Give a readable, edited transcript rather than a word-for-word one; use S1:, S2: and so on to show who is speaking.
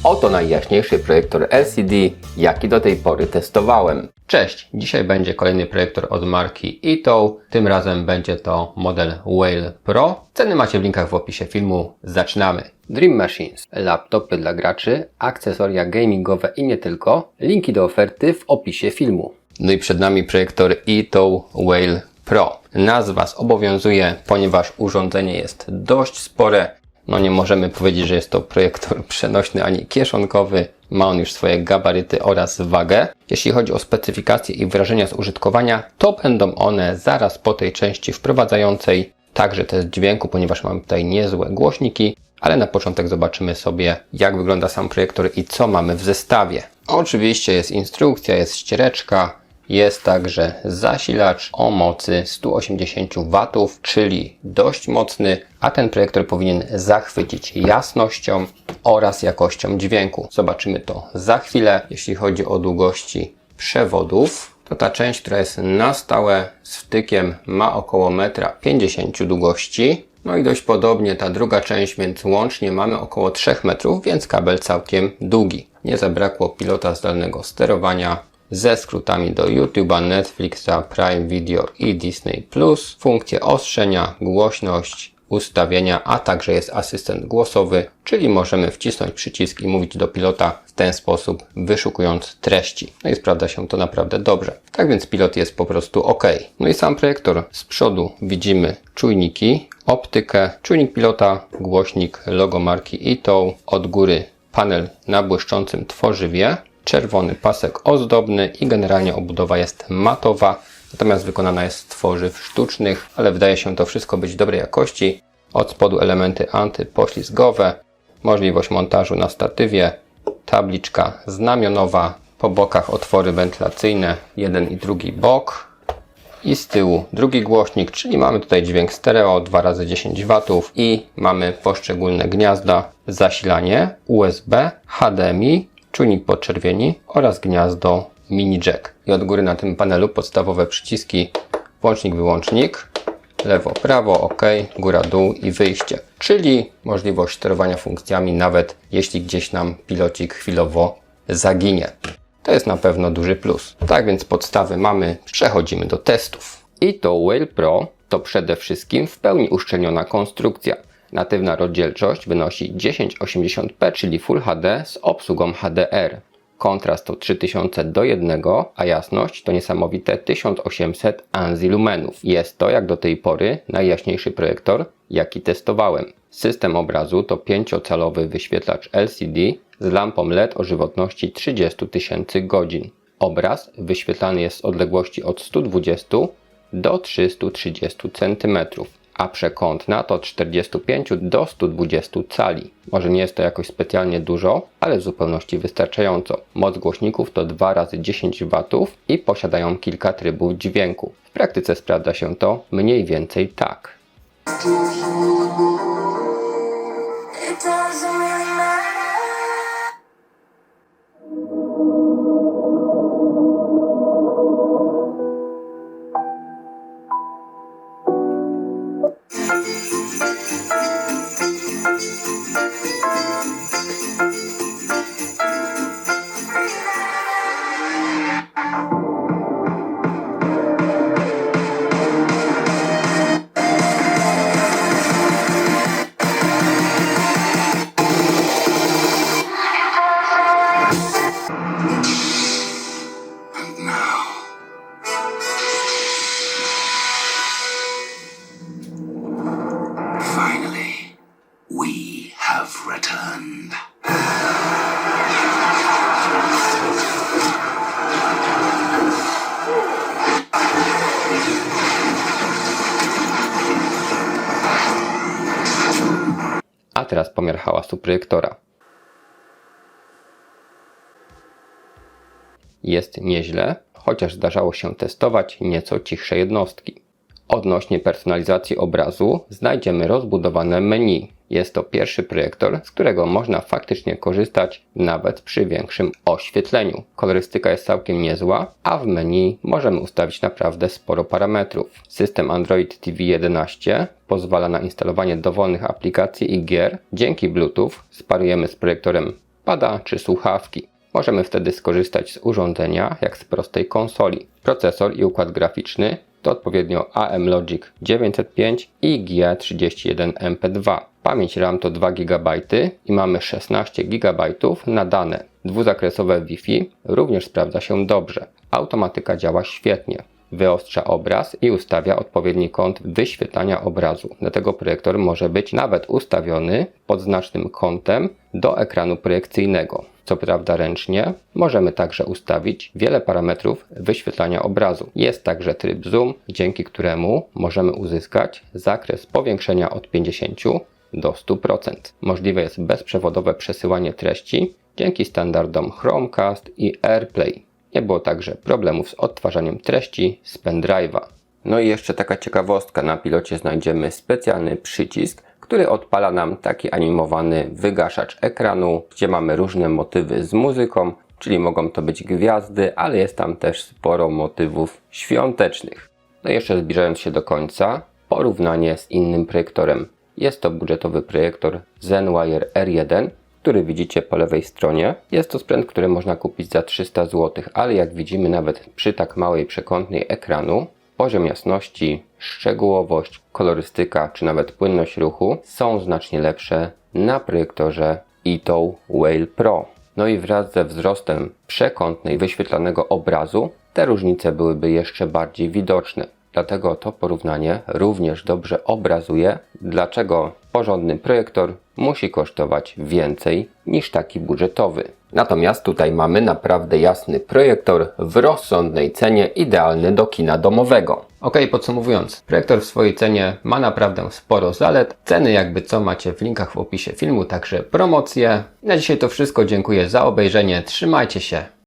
S1: Oto najjaśniejszy projektor LCD, jaki do tej pory testowałem. Cześć, dzisiaj będzie kolejny projektor od marki Eto. Tym razem będzie to model Whale Pro. Ceny macie w linkach w opisie filmu. Zaczynamy. Dream Machines, laptopy dla graczy, akcesoria gamingowe i nie tylko. Linki do oferty w opisie filmu. No i przed nami projektor Eto Whale Pro. Nazwa zobowiązuje, ponieważ urządzenie jest dość spore. No nie możemy powiedzieć, że jest to projektor przenośny ani kieszonkowy. Ma on już swoje gabaryty oraz wagę. Jeśli chodzi o specyfikacje i wrażenia z użytkowania, to będą one zaraz po tej części wprowadzającej. Także test dźwięku, ponieważ mamy tutaj niezłe głośniki. Ale na początek zobaczymy sobie, jak wygląda sam projektor i co mamy w zestawie. Oczywiście jest instrukcja, jest ściereczka. Jest także zasilacz o mocy 180 W, czyli dość mocny, a ten projektor powinien zachwycić jasnością oraz jakością dźwięku. Zobaczymy to za chwilę. Jeśli chodzi o długości przewodów, to ta część, która jest na stałe z wtykiem, ma około 1,50 m długości. No i dość podobnie ta druga część, więc łącznie mamy około 3 metrów, więc kabel całkiem długi. Nie zabrakło pilota zdalnego sterowania ze skrótami do YouTube'a, Netflixa, Prime Video i Disney+, funkcje ostrzenia, głośność, ustawienia, a także jest asystent głosowy, czyli możemy wcisnąć przycisk i mówić do pilota w ten sposób, wyszukując treści. No i sprawdza się to naprawdę dobrze. Tak więc pilot jest po prostu OK. No i sam projektor. Z przodu widzimy czujniki, optykę, czujnik pilota, głośnik, logo marki Eto, od góry panel na błyszczącym tworzywie, czerwony pasek ozdobny i generalnie obudowa jest matowa, natomiast wykonana jest z tworzyw sztucznych, ale wydaje się to wszystko być dobrej jakości. Od spodu elementy antypoślizgowe, możliwość montażu na statywie, tabliczka znamionowa, po bokach otwory wentylacyjne, jeden i drugi bok i z tyłu drugi głośnik, czyli mamy tutaj dźwięk stereo 2x10 W i mamy poszczególne gniazda, zasilanie USB, HDMI, czujnik podczerwieni oraz gniazdo mini jack. I od góry na tym panelu podstawowe przyciski włącznik, wyłącznik, lewo, prawo, OK, góra, dół i wyjście. Czyli możliwość sterowania funkcjami nawet jeśli gdzieś nam pilocik chwilowo zaginie. To jest na pewno duży plus. Tak więc podstawy mamy, przechodzimy do testów. Eto Whale Pro to przede wszystkim w pełni uszczelniona konstrukcja. Natywna rozdzielczość wynosi 1080p, czyli Full HD z obsługą HDR. Kontrast to 3000:1, a jasność to niesamowite 1800 ANSI lumenów. Jest to, jak do tej pory, najjaśniejszy projektor, jaki testowałem. System obrazu to 5-calowy wyświetlacz LCD z lampą LED o żywotności 30 000 godzin. Obraz wyświetlany jest z odległości od 120 do 330 cm. A przekątna to od 45 do 120 cali. Może nie jest to jakoś specjalnie dużo, ale w zupełności wystarczająco. Moc głośników to 2x10 W i posiadają kilka trybów dźwięku. W praktyce sprawdza się to mniej więcej tak.
S2: Finally, we have returned.
S1: A teraz pomiar hałasu projektora. Jest nieźle, chociaż zdarzało się testować nieco cichsze jednostki. Odnośnie personalizacji obrazu znajdziemy rozbudowane menu. Jest to pierwszy projektor, z którego można faktycznie korzystać nawet przy większym oświetleniu. Kolorystyka jest całkiem niezła, a w menu możemy ustawić naprawdę sporo parametrów. System Android TV 11 pozwala na instalowanie dowolnych aplikacji i gier. Dzięki Bluetooth sparujemy z projektorem trackpada czy słuchawki. Możemy wtedy skorzystać z urządzenia jak z prostej konsoli. Procesor i układ graficzny to odpowiednio AM Logic 905 i GE31MP2. Pamięć RAM to 2 GB i mamy 16 GB na dane. Dwuzakresowe Wi-Fi również sprawdza się dobrze. Automatyka działa świetnie. Wyostrza obraz i ustawia odpowiedni kąt wyświetlania obrazu. Dlatego projektor może być nawet ustawiony pod znacznym kątem do ekranu projekcyjnego. Co prawda ręcznie, możemy także ustawić wiele parametrów wyświetlania obrazu. Jest także tryb zoom, dzięki któremu możemy uzyskać zakres powiększenia od 50 do 100%. Możliwe jest bezprzewodowe przesyłanie treści dzięki standardom Chromecast i AirPlay. Nie było także problemów z odtwarzaniem treści z pendrive'a. No i jeszcze taka ciekawostka, na pilocie znajdziemy specjalny przycisk, który odpala nam taki animowany wygaszacz ekranu, gdzie mamy różne motywy z muzyką, czyli mogą to być gwiazdy, ale jest tam też sporo motywów świątecznych. No i jeszcze zbliżając się do końca, porównanie z innym projektorem. Jest to budżetowy projektor ZenWire R1, który widzicie po lewej stronie. Jest to sprzęt, który można kupić za 300 zł, ale jak widzimy nawet przy tak małej przekątnej ekranu, poziom jasności, szczegółowość, kolorystyka czy nawet płynność ruchu są znacznie lepsze na projektorze Itou Whale Pro. No i wraz ze wzrostem przekątnej wyświetlanego obrazu te różnice byłyby jeszcze bardziej widoczne. Dlatego to porównanie również dobrze obrazuje, dlaczego porządny projektor musi kosztować więcej niż taki budżetowy. Natomiast tutaj mamy naprawdę jasny projektor w rozsądnej cenie, idealny do kina domowego. Ok, podsumowując, projektor w swojej cenie ma naprawdę sporo zalet. Ceny jakby co macie w linkach w opisie filmu, także promocje. Na dzisiaj to wszystko, dziękuję za obejrzenie, trzymajcie się.